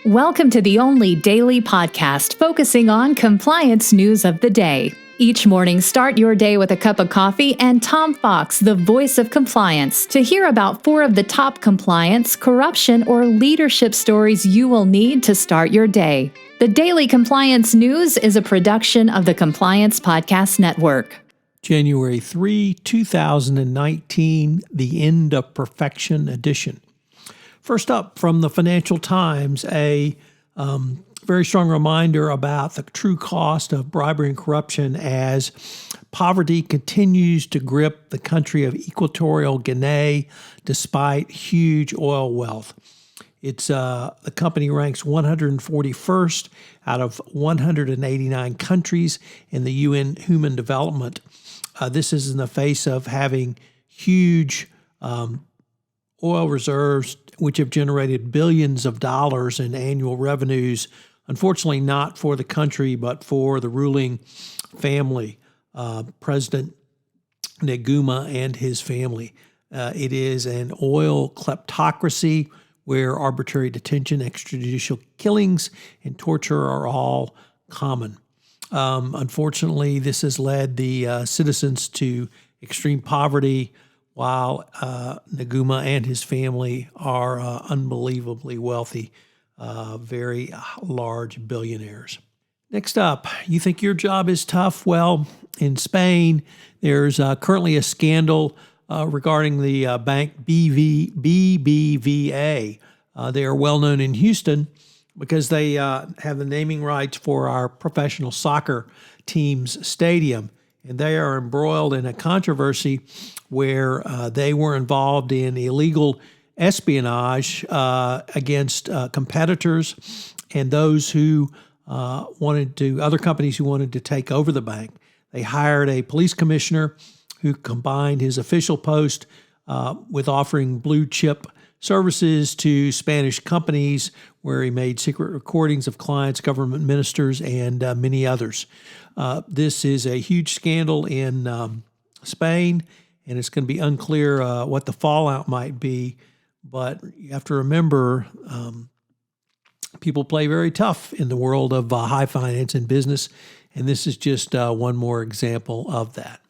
Welcome to the only daily podcast focusing on compliance news of the day. Each morning, start your day with a cup of coffee and Tom Fox, the voice of compliance, to hear about 4 of the top compliance, corruption, or leadership stories you will need to start your day. The Daily Compliance News is a production of the Compliance Podcast Network. January 3, 2019, the End of Perfection edition. First up, from the Financial Times, a very strong reminder about the true cost of bribery and corruption as poverty continues to grip the country of Equatorial Guinea despite huge oil wealth. The company ranks 141st out of 189 countries in the UN Human Development. This is in the face of having huge oil reserves, which have generated billions of dollars in annual revenues, unfortunately not for the country, but for the ruling family, President Nguema and his family. It is an oil kleptocracy where arbitrary detention, extrajudicial killings, and torture are all common. Unfortunately, this has led the citizens to extreme poverty, while Nguema and his family are unbelievably wealthy, very large billionaires. Next up, you think your job is tough? Well, in Spain, there's currently a scandal regarding the bank BBVA. They are well known in Houston because they have the naming rights for our professional soccer team's stadium. And they are embroiled in a controversy where they were involved in illegal espionage against competitors and those who other companies who wanted to take over the bank. They hired a police commissioner who combined his official post with offering blue chip services to Spanish companies, where he made secret recordings of clients, government ministers, and many others. This is a huge scandal in Spain, and it's going to be unclear what the fallout might be. But you have to remember, people play very tough in the world of high finance and business, and this is just one more example of that.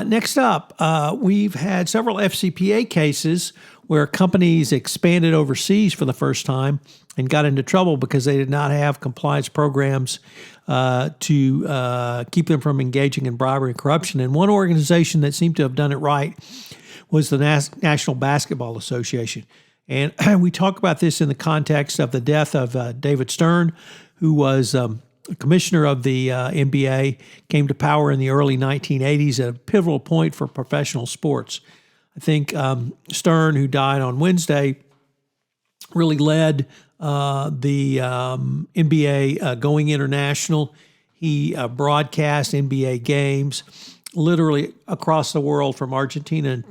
Next up, we've had several FCPA cases where companies expanded overseas for the first time and got into trouble because they did not have compliance programs to keep them from engaging in bribery and corruption. And one organization that seemed to have done it right was the National Basketball Association. And we talk about this in the context of the death of David Stern, who was commissioner of the NBA, came to power in the early 1980s at a pivotal point for professional sports. I think Stern, who died on Wednesday, really led the NBA going international. He broadcast NBA games literally across the world, from Argentina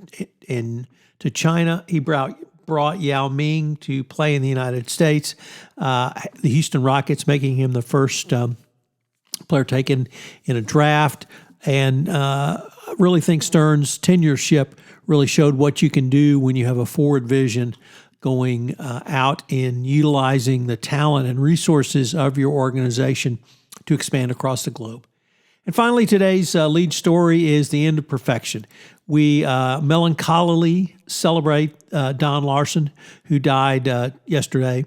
to China. He brought Yao Ming to play in the United States, the Houston Rockets making him the first player taken in a draft. And really think Stern's tenureship really showed what you can do when you have a forward vision going out in utilizing the talent and resources of your organization to expand across the globe. And finally, today's lead story is the End of Perfection. We melancholily celebrate Don Larsen, who died yesterday.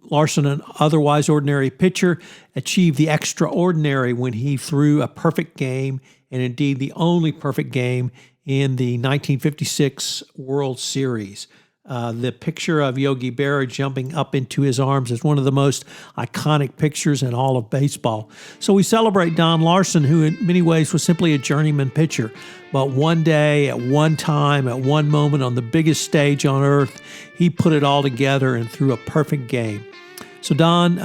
Larsen, an otherwise ordinary pitcher, achieved the extraordinary when he threw a perfect game, and indeed the only perfect game in the 1956 World Series. The picture of Yogi Berra jumping up into his arms is one of the most iconic pictures in all of baseball. So we celebrate Don Larsen, who in many ways was simply a journeyman pitcher. But one day, at one time, at one moment on the biggest stage on earth, he put it all together and threw a perfect game. So Don,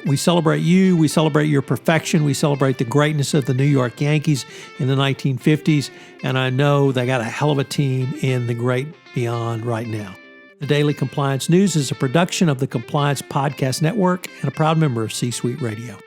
we celebrate you, we celebrate your perfection, we celebrate the greatness of the New York Yankees in the 1950s, and I know they got a hell of a team in the great beyond right now. The Daily Compliance News is a production of the Compliance Podcast Network and a proud member of C-Suite Radio.